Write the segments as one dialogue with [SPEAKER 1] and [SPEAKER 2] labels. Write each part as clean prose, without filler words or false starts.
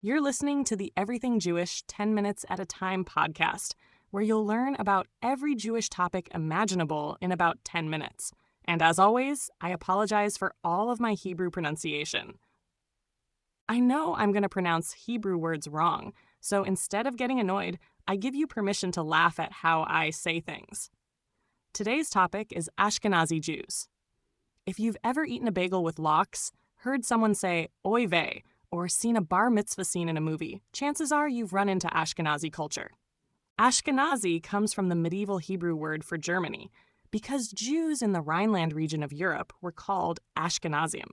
[SPEAKER 1] You're listening to the Everything Jewish 10 Minutes at a Time podcast, where you'll learn about every Jewish topic imaginable in about 10 minutes. And as always, I apologize for all of my Hebrew pronunciation. I know I'm going to pronounce Hebrew words wrong, so instead of getting annoyed, I give you permission to laugh at how I say things. Today's topic is Ashkenazi Jews. If you've ever eaten a bagel with latkes, heard someone say oy vey, or seen a bar mitzvah scene in a movie, chances are you've run into Ashkenazi culture. Ashkenazi comes from the medieval Hebrew word for Germany, because Jews in the Rhineland region of Europe were called Ashkenazim.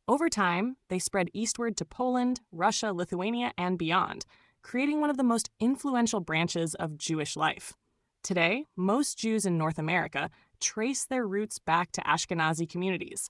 [SPEAKER 1] Over time, they spread eastward to Poland, Russia, Lithuania, and beyond, creating one of the most influential branches of Jewish life. Today, most Jews in North America trace their roots back to Ashkenazi communities.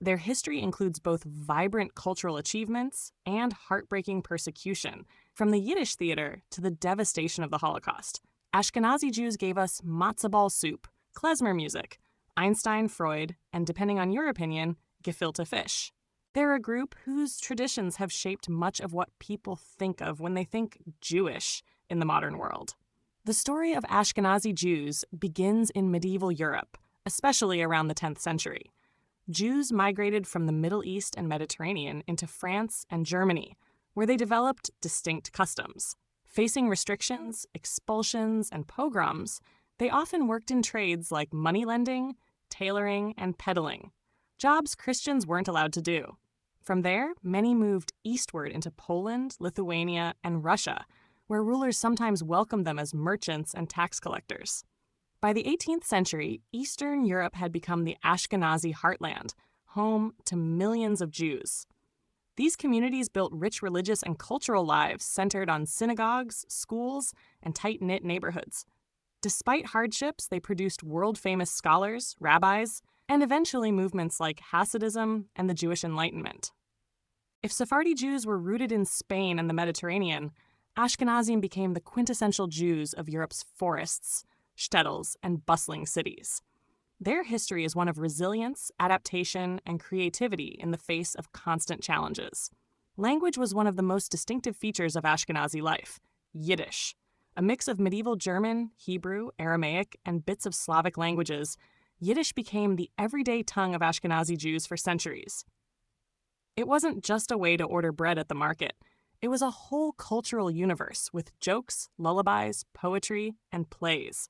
[SPEAKER 1] Their history includes both vibrant cultural achievements and heartbreaking persecution, from the Yiddish theater to the devastation of the Holocaust. Ashkenazi Jews gave us matzo ball soup, klezmer music, Einstein, Freud, and depending on your opinion, gefilte fish. They're a group whose traditions have shaped much of what people think of when they think Jewish in the modern world. The story of Ashkenazi Jews begins in medieval Europe, especially around the 10th century. Jews migrated from the Middle East and Mediterranean into France and Germany, where they developed distinct customs. Facing restrictions, expulsions, and pogroms, they often worked in trades like moneylending, tailoring, and peddling, jobs Christians weren't allowed to do. From there, many moved eastward into Poland, Lithuania, and Russia, where rulers sometimes welcomed them as merchants and tax collectors. By the 18th century, Eastern Europe had become the Ashkenazi heartland, home to millions of Jews. These communities built rich religious and cultural lives centered on synagogues, schools, and tight-knit neighborhoods. Despite hardships, they produced world-famous scholars, rabbis, and eventually movements like Hasidism and the Jewish Enlightenment. If Sephardi Jews were rooted in Spain and the Mediterranean, Ashkenazim became the quintessential Jews of Europe's forests, shtetls, and bustling cities. Their history is one of resilience, adaptation, and creativity in the face of constant challenges. Language was one of the most distinctive features of Ashkenazi life, Yiddish. A mix of medieval German, Hebrew, Aramaic, and bits of Slavic languages, Yiddish became the everyday tongue of Ashkenazi Jews for centuries. It wasn't just a way to order bread at the market. It was a whole cultural universe with jokes, lullabies, poetry, and plays.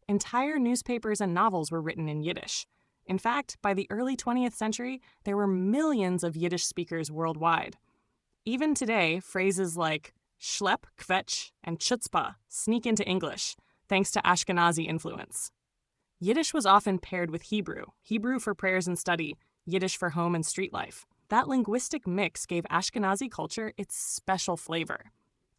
[SPEAKER 1] Entire newspapers and novels were written in Yiddish. In fact, by the early 20th century, there were millions of Yiddish speakers worldwide. Even today, phrases like schlep, kvetch, and chutzpah sneak into English, thanks to Ashkenazi influence. Yiddish was often paired with Hebrew for prayers and study, Yiddish for home and street life. That linguistic mix gave Ashkenazi culture its special flavor.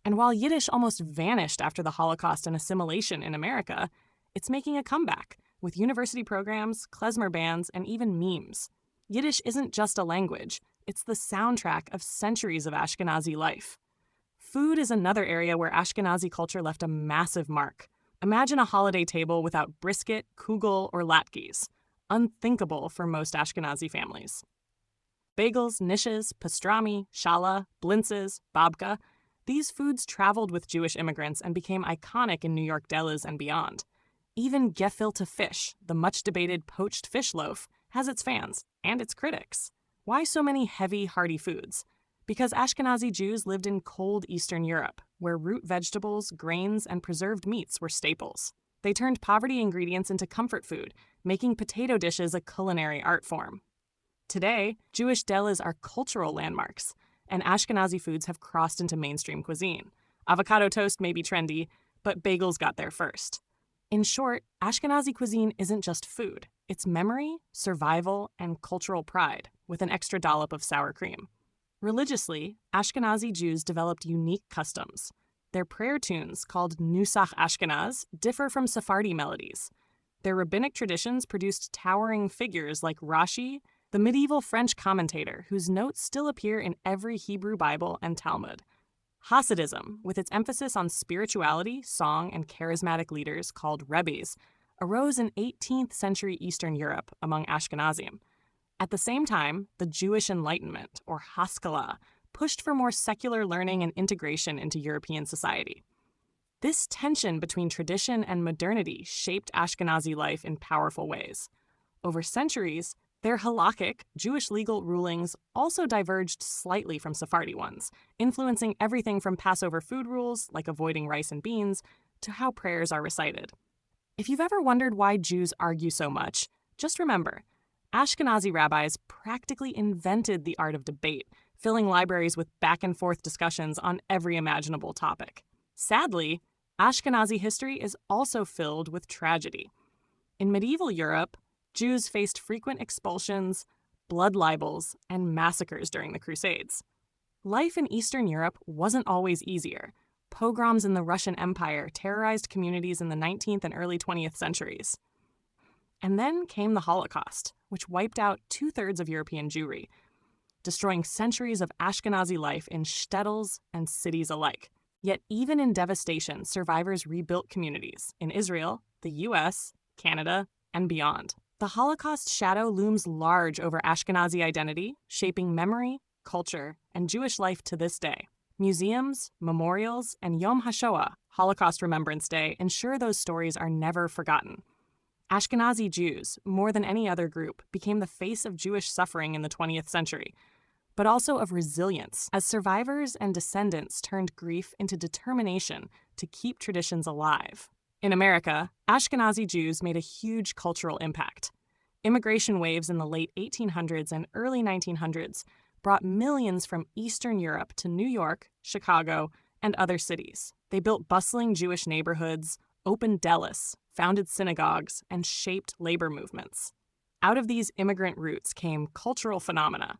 [SPEAKER 1] And while Yiddish almost vanished after the Holocaust and assimilation in America, it's making a comeback with university programs, klezmer bands, and even memes. Yiddish isn't just a language, it's the soundtrack of centuries of Ashkenazi life. Food is another area where Ashkenazi culture left a massive mark. Imagine a holiday table without brisket, kugel, or latkes. Unthinkable for most Ashkenazi families. Bagels, nishes, pastrami, challah, blintzes, babka, these foods traveled with Jewish immigrants and became iconic in New York delis and beyond. Even gefilte fish, the much-debated poached fish loaf, has its fans and its critics. Why so many heavy, hearty foods? Because Ashkenazi Jews lived in cold Eastern Europe, where root vegetables, grains, and preserved meats were staples. They turned poverty ingredients into comfort food, making potato dishes a culinary art form. Today, Jewish delis are cultural landmarks, and Ashkenazi foods have crossed into mainstream cuisine. Avocado toast may be trendy, but bagels got there first. In short, Ashkenazi cuisine isn't just food. It's memory, survival, and cultural pride, with an extra dollop of sour cream. Religiously, Ashkenazi Jews developed unique customs. Their prayer tunes, called Nusach Ashkenaz, differ from Sephardi melodies. Their rabbinic traditions produced towering figures like Rashi, the medieval French commentator whose notes still appear in every Hebrew Bible and Talmud. Hasidism, with its emphasis on spirituality, song, and charismatic leaders called rebbes, arose in 18th century Eastern Europe among Ashkenazim. At the same time, the Jewish Enlightenment, or Haskalah, pushed for more secular learning and integration into European society. This tension between tradition and modernity shaped Ashkenazi life in powerful ways. Over centuries, their halakhic, Jewish legal rulings also diverged slightly from Sephardi ones, influencing everything from Passover food rules, like avoiding rice and beans, to how prayers are recited. If you've ever wondered why Jews argue so much, just remember, Ashkenazi rabbis practically invented the art of debate, filling libraries with back-and-forth discussions on every imaginable topic. Sadly, Ashkenazi history is also filled with tragedy. In medieval Europe, Jews faced frequent expulsions, blood libels, and massacres during the Crusades. Life in Eastern Europe wasn't always easier. Pogroms in the Russian Empire terrorized communities in the 19th and early 20th centuries. And then came the Holocaust, which wiped out 2/3 of European Jewry, destroying centuries of Ashkenazi life in shtetls and cities alike. Yet even in devastation, survivors rebuilt communities in Israel, the US, Canada, and beyond. The Holocaust shadow looms large over Ashkenazi identity, shaping memory, culture, and Jewish life to this day. Museums, memorials, and Yom HaShoah, Holocaust Remembrance Day, ensure those stories are never forgotten. Ashkenazi Jews, more than any other group, became the face of Jewish suffering in the 20th century, but also of resilience, as survivors and descendants turned grief into determination to keep traditions alive. In America, Ashkenazi Jews made a huge cultural impact. Immigration waves in the late 1800s and early 1900s brought millions from Eastern Europe to New York, Chicago, and other cities. They built bustling Jewish neighborhoods, opened delis, founded synagogues, and shaped labor movements. Out of these immigrant roots came cultural phenomena.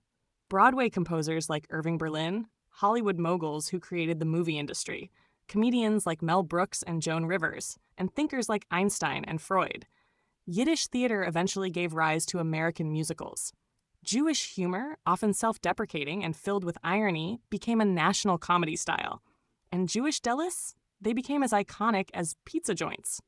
[SPEAKER 1] Broadway composers like Irving Berlin, Hollywood moguls who created the movie industry, comedians like Mel Brooks and Joan Rivers, and thinkers like Einstein and Freud. Yiddish theater eventually gave rise to American musicals. Jewish humor, often self-deprecating and filled with irony, became a national comedy style. And Jewish delis? They became as iconic as pizza joints.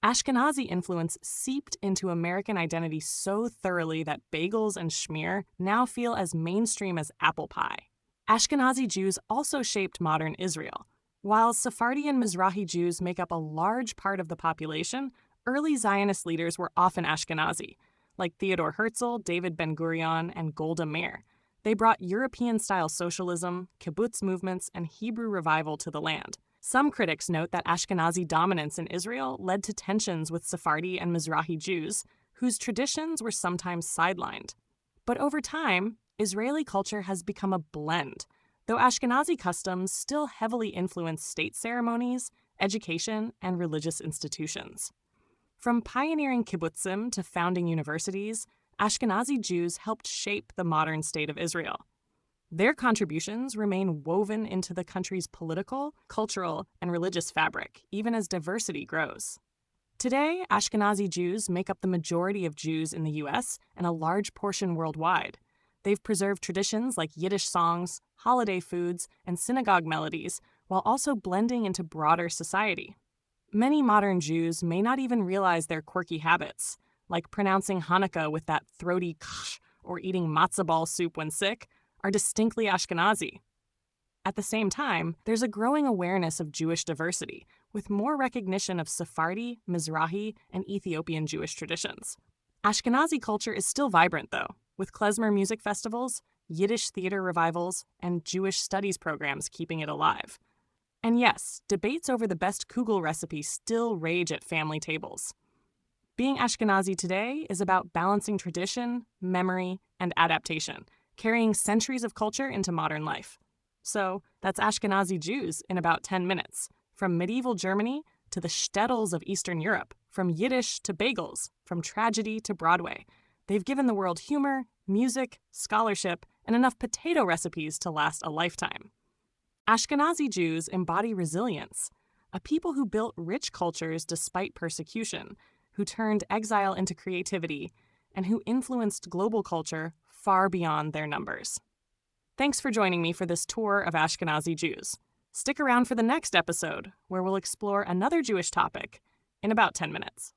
[SPEAKER 1] Ashkenazi influence seeped into American identity so thoroughly that bagels and schmear now feel as mainstream as apple pie. Ashkenazi Jews also shaped modern Israel. While Sephardi and Mizrahi Jews make up a large part of the population, early Zionist leaders were often Ashkenazi, like Theodor Herzl, David Ben-Gurion, and Golda Meir. They brought European-style socialism, kibbutz movements, and Hebrew revival to the land. Some critics note that Ashkenazi dominance in Israel led to tensions with Sephardi and Mizrahi Jews, whose traditions were sometimes sidelined. But over time, Israeli culture has become a blend, though Ashkenazi customs still heavily influence state ceremonies, education, and religious institutions. From pioneering kibbutzim to founding universities, Ashkenazi Jews helped shape the modern state of Israel. Their contributions remain woven into the country's political, cultural, and religious fabric, even as diversity grows. Today, Ashkenazi Jews make up the majority of Jews in the U.S. and a large portion worldwide. They've preserved traditions like Yiddish songs, holiday foods, and synagogue melodies, while also blending into broader society. Many modern Jews may not even realize their quirky habits, like pronouncing Hanukkah with that throaty ksh or eating matzah ball soup when sick, are distinctly Ashkenazi. At the same time, there's a growing awareness of Jewish diversity, with more recognition of Sephardi, Mizrahi, and Ethiopian Jewish traditions. Ashkenazi culture is still vibrant, though, with klezmer music festivals, Yiddish theater revivals, and Jewish studies programs keeping it alive. And yes, debates over the best kugel recipe still rage at family tables. Being Ashkenazi today is about balancing tradition, memory, and adaptation, carrying centuries of culture into modern life. So that's Ashkenazi Jews in about 10 minutes, from medieval Germany to the shtetls of Eastern Europe, from Yiddish to bagels, from tragedy to Broadway. They've given the world humor, music, scholarship, and enough potato recipes to last a lifetime. Ashkenazi Jews embody resilience, a people who built rich cultures despite persecution, who turned exile into creativity, and who influenced global culture far beyond their numbers. Thanks for joining me for this tour of Ashkenazi Jews. Stick around for the next episode, where we'll explore another Jewish topic in about 10 minutes.